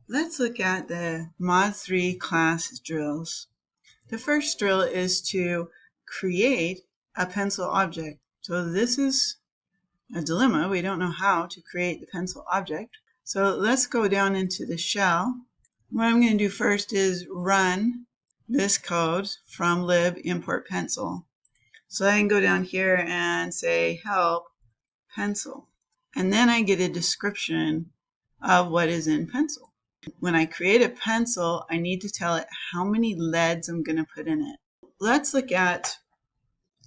Let's look at the Mod 3 class drills. The first drill is to create a pencil object. So this is a dilemma. We don't know how to create the pencil object. So let's go down into the shell. What I'm going to do first is run this code from lib import pencil. So I can go down here and say help pencil. And then I get a description of what is in pencil. When I create a pencil, I need to tell it how many leads I'm going to put in it. Let's look at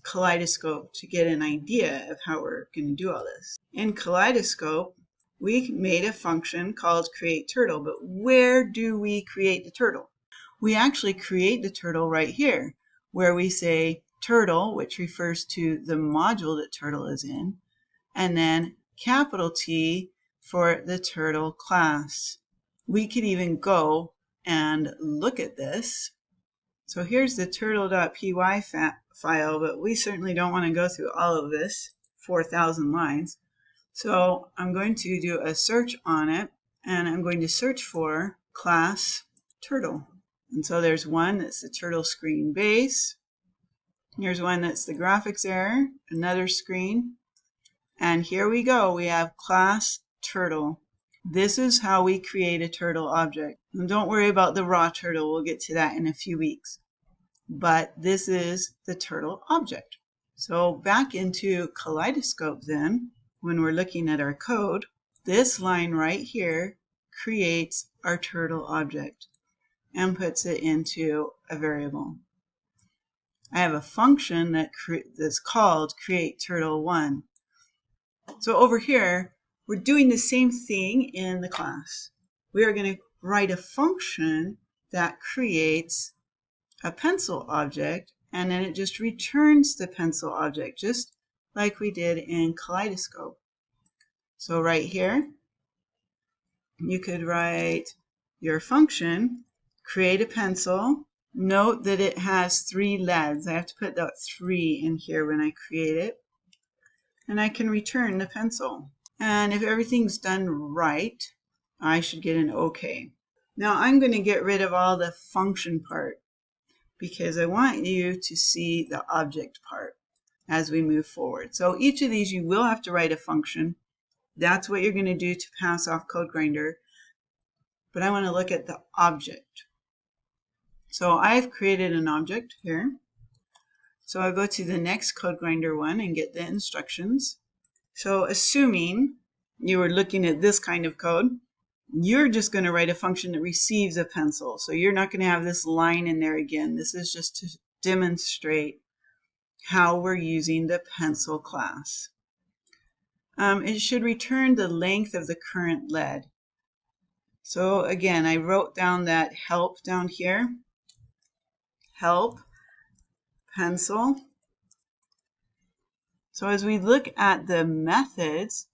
Kaleidoscope to get an idea of how we're going to do all this. In Kaleidoscope, we made a function called createTurtle, but where do we create the turtle? We actually create the turtle right here, where we say turtle, which refers to the module that turtle is in, and then capital T for the turtle class. We could even go and look at this. So here's the turtle.py file, but we certainly don't want to go through all of this 4,000 lines. So I'm going to do a search on it, and I'm going to search for class turtle. And so there's one that's the turtle screen base. Here's one that's the graphics error, another screen. And here we go. We have class turtle. This is how we create a turtle object. And don't worry about the raw turtle. We'll get to that in a few weeks. But this is the turtle object. So back into Kaleidoscope then, when we're looking at our code, this line right here creates our turtle object and puts it into a variable. I have a function that's called createTurtle1. So over here, we're doing the same thing in the class. We are going to write a function that creates a pencil object, and then it just returns the pencil object, just like we did in Kaleidoscope. So right here, you could write your function, create a pencil. Note that it has 3 leads. I have to put that 3 in here when I create it. And I can return the pencil. And if everything's done right, I should get an OK. Now I'm going to get rid of all the function part because I want you to see the object part as we move forward. So each of these you will have to write a function. That's what you're going to do to pass off CodeGrinder. But I want to look at the object. So I've created an object here. So I'll go to the next CodeGrinder one and get the instructions. So assuming you were looking at this kind of code, you're just going to write a function that receives a pencil. So you're not going to have this line in there again. This is just to demonstrate how we're using the pencil class. It should return the length of the current lead. So again, I wrote down that help down here. Help pencil. So as we look at the methods,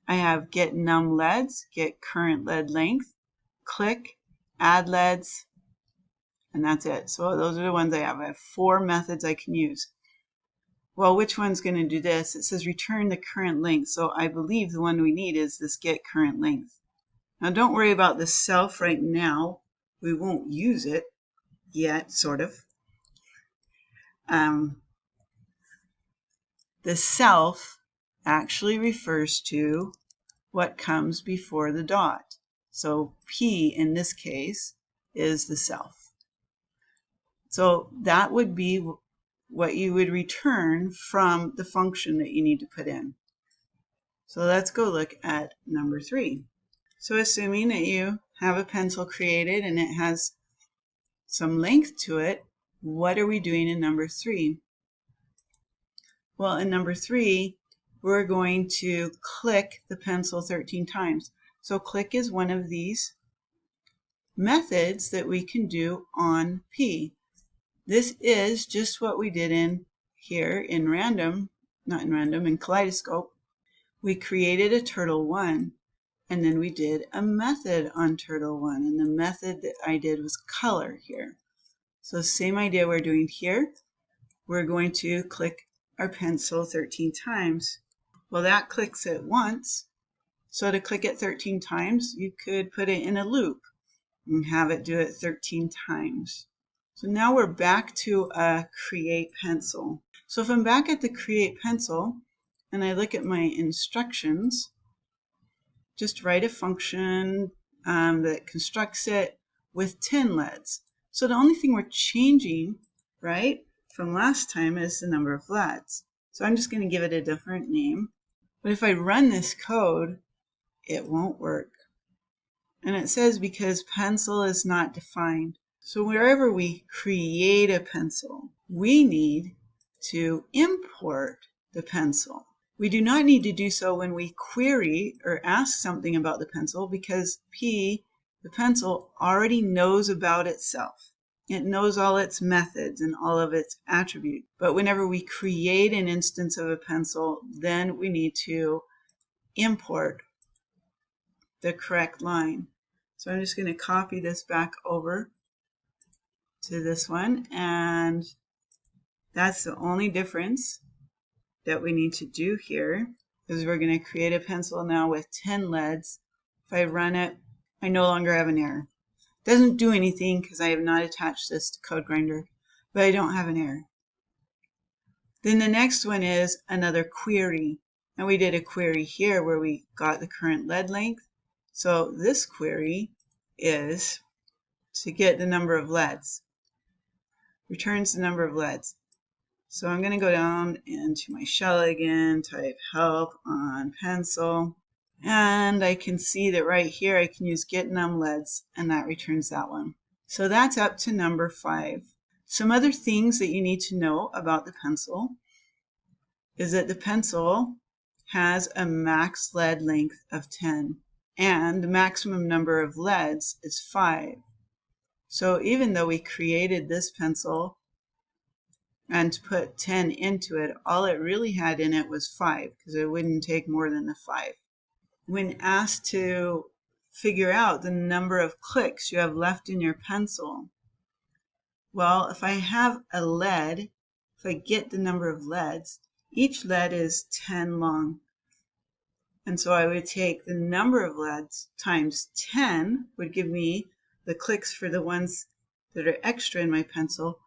I have get num leads, get current lead length, click, add leads, and that's it. So those are the ones I have. I have 4 methods I can use. Well, which one's going to do this? It says return the current length. So I believe the one we need is this get current length. Now don't worry about the self right now. We won't use it yet, sort of. The self actually refers to what comes before the dot. So P in this case is the self. So that would be what you would return from the function that you need to put in. So let's go look at number 3. So assuming that you have a pencil created and it has some length to it, what are we doing in number 3? Well, in number 3, we're going to click the pencil 13 times. So click is one of these methods that we can do on P. This is just what we did in here in in Kaleidoscope. We created a turtle1, and then we did a method on turtle1, and the method that I did was color here. So same idea we're doing here. We're going to click our pencil 13 times. Well, that clicks it once. So to click it 13 times, you could put it in a loop. and have it do it 13 times. So now we're back to a create pencil. So if I'm back at the create pencil and I look at my instructions, just write a function that constructs it with 10 leads. So the only thing we're changing, right, from last time is the number of leads. So I'm just going to give it a different name. But if I run this code, it won't work. And it says because pencil is not defined. So wherever we create a pencil, we need to import the pencil. We do not need to do so when we query or ask something about the pencil because P, the pencil, already knows about itself. It knows all its methods and all of its attributes. But whenever we create an instance of a pencil, then we need to import the correct line. So I'm just going to copy this back over to this one, and that's the only difference that we need to do here, is we're going to create a pencil now with 10 leads. If I run it, I no longer have an error. It doesn't do anything because I have not attached this to CodeGrinder, but I don't have an error. Then the next one is another query, and we did a query here where we got the current lead length. So this query is to get the number of leads. Returns the number of leads. So I'm going to go down into my shell again, type help on pencil, and I can see that right here I can use get num leads, and that returns that one. So that's up to number 5. Some other things that you need to know about the pencil is that the pencil has a max lead length of 10, and the maximum number of leads is 5. So even though we created this pencil and put 10 into it, all it really had in it was 5 because it wouldn't take more than the 5. When asked to figure out the number of clicks you have left in your pencil, well, if I have a lead, if I get the number of leads, each lead is 10 long. And so I would take the number of leads times 10 would give me the clicks for the ones that are extra in my pencil,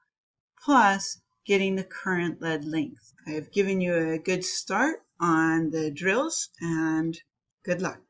plus getting the current lead length. I have given you a good start on the drills, and good luck.